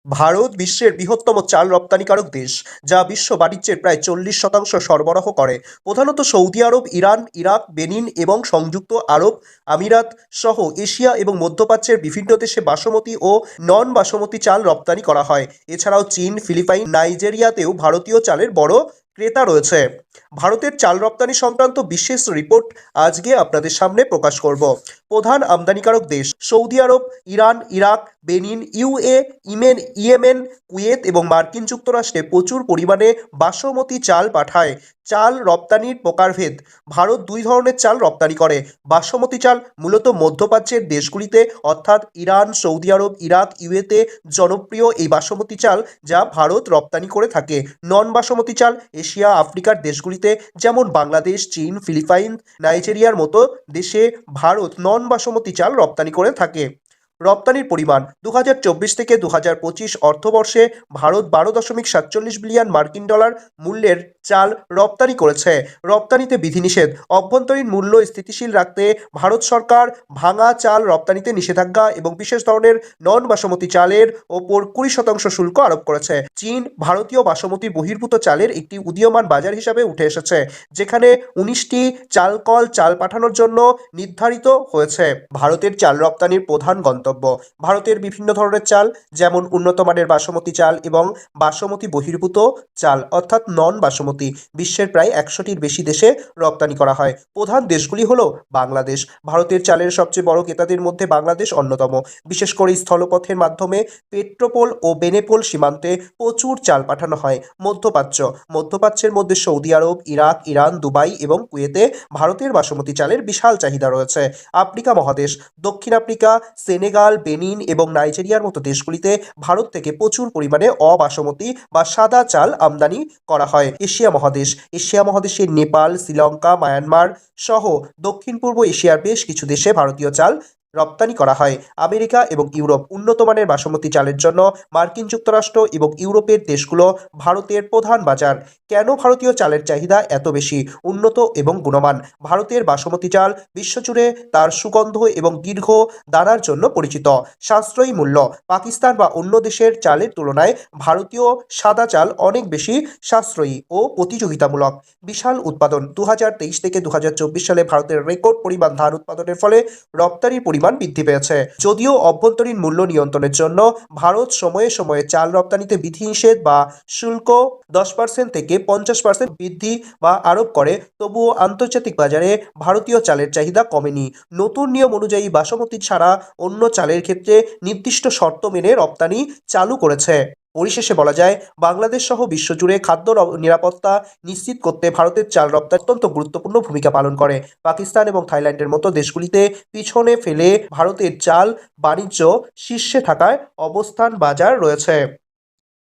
ভারত বিশ্বের বৃহত্তম চাল রপ্তানিকারক দেশ, যা বিশ্ব বাণিজ্যের প্রায় 40% সরবরাহ করে। প্রধানত Saudi Arab, Iran, Iraq, Benin এবং সংযুক্ত আরব আমিরাত সহ এশিয়া এবং মধ্যপ্রাচ্যের বিভিন্ন দেশে বাসমতি ও নন বাসমতি চাল রপ্তানি করা হয়। এছাড়াও চীন, ফিলিপাইন, নাইজেরিয়াতেও ভারতীয় চালের বড় ক্রেতা রয়েছে। ভারতের চাল রপ্তানি সংক্রান্ত বিশেষ রিপোর্ট আজকে আপনাদের সামনে প্রকাশ করব। প্রধান আমদানিকারক দেশ: Saudi Arab, Iran, Iraq, Benin, Yemen, Kuwait এবং মার্কিন যুক্তরাষ্ট্রে প্রচুর পরিমাণে বাসমতি চাল পাঠায়। চাল রপ্তানির প্রকারভেদ: ভারত দুই ধরনের চাল রপ্তানি করে। বাসমতি চাল মূলত মধ্যপ্রাচ্যের দেশগুলিতে অর্থাৎ ইরান, সৌদি আরব, ইরাক, ইউএতে জনপ্রিয় এই বাসমতি চাল, যা ভারত রপ্তানি করে থাকে। নন বাসমতি চাল এশিয়া, আফ্রিকার দেশগুলিতে যেমন বাংলাদেশ, চীন, ফিলিপাইন, নাইজেরিয়ার মতো দেশে ভারত নন বাসমতি চাল রপ্তানি করে থাকে। রপ্তানির পরিমাণ: 2024 থেকে 2025 অর্থবর্ষে ভারত 12.47 বিলিয়ন মার্কিন ডলার মূল্যের চাল রপ্তানি করেছে। রপ্তানিতে বিধিনিষেধ: অভ্যন্তরীণ মূল্য স্থিতিশীল রাখতে ভারত সরকার ভাঙা চাল রপ্তানিতে নিষেধাজ্ঞা এবং বিশেষ ধরনের নন বাসমতি চালের ওপর 20% শুল্ক আরোপ করেছে। চীন ভারতীয় বাসমতি বহির্ভূত চালের একটি উদীয়মান বাজার হিসাবে উঠে এসেছে, যেখানে 19টি চালকল চাল পাঠানোর জন্য নির্ধারিত হয়েছে। ভারতের চাল রপ্তানির প্রধান গন্তব্য: ভারতের বিভিন্ন ধরনের চাল, যেমন উন্নত মানের বাসমতি চাল এবং বাসমতি বহির্ভূত চাল অর্থাৎ নন বাসমতি, বিশ্বের প্রায় 100টির বেশি দেশে রপ্তানি করা হয়। প্রধান দেশগুলি হল বাংলাদেশ। ভারতের চালের সবচেয়ে বড় ক্রেতাদের মধ্যে বাংলাদেশ অন্যতম। বিশেষ করে স্থলপথের মাধ্যমে পেট্রোপোল ও বেনেপোল সীমান্তে প্রচুর চাল পাঠানো হয়। মধ্যপ্রাচ্যের মধ্যে সৌদি আরব, ইরাক, ইরান, দুবাই এবং কুয়েতে ভারতের বাসমতি চালের বিশাল চাহিদা রয়েছে। আফ্রিকা মহাদেশ: দক্ষিণ আফ্রিকা, সেনেগাল, বেনিন এবং নাইজেরিয়ার মতো দেশগুলিতে ভারত থেকে প্রচুর পরিমাণে অবাসমতি বা সাদা চাল আমদানি করা হয়। এশিয়া মহাদেশে নেপাল, শ্রীলঙ্কা, মায়ানমার সহ দক্ষিণ পূর্ব এশিয়ার বেশ কিছু দেশে ভারতীয় চাল রপ্তানি করা হয়। আমেরিকা এবং ইউরোপ: উন্নত মানের বাসমতি চালের জন্য মার্কিন যুক্তরাষ্ট্র এবং ইউরোপের দেশগুলো ভারতের প্রধান বাজার। কেন ভারতীয় চালের চাহিদা এত বেশি? উন্নত এবং গুণমান: ভারতের বাসমতি চাল বিশ্বজুড়ে তার সুগন্ধ এবং দীর্ঘ দানার জন্য পরিচিত। সাশ্রয়ী মূল্য: পাকিস্তান বা অন্য দেশের চালের তুলনায় ভারতীয় সাদা চাল অনেক বেশি সাশ্রয়ী ও প্রতিযোগিতামূলক। বিশাল উৎপাদন: 2023 থেকে 2024 সালে ভারতের রেকর্ড পরিমাণ ধান উৎপাদনের ফলে রপ্তানির পরিমাণ বৃদ্ধি পেয়েছে। যদিও অভ্যন্তরীণ মূল্য নিয়ন্ত্রণের জন্য ভারত সময়ে সময়ে চাল রপ্তানিতে বিধিনিষেধ বা শুল্ক 10% থেকে 50% বৃদ্ধি বা আরোপ করে, তবুও আন্তর্জাতিক বাজারে ভারতীয় চালের চাহিদা কমেনি। নতুন নিয়ম অনুযায়ী বাসমতি ছাড়া অন্য চালের ক্ষেত্রে নির্দিষ্ট শর্ত মেনে রপ্তানি চালু করেছে। পরিশেষে বলা যায়, বাংলাদেশ সহ বিশ্বজুড়ে খাদ্য নিরাপত্তা নিশ্চিত করতে ভারতের চাল রপ্তানি অত্যন্ত গুরুত্বপূর্ণ ভূমিকা পালন করে। পাকিস্তান এবং থাইল্যান্ডের মতো দেশগুলিতে পিছনে ফেলে ভারতের চাল বাণিজ্য শীর্ষে থাকায় অবস্থান বাজার রয়েছে।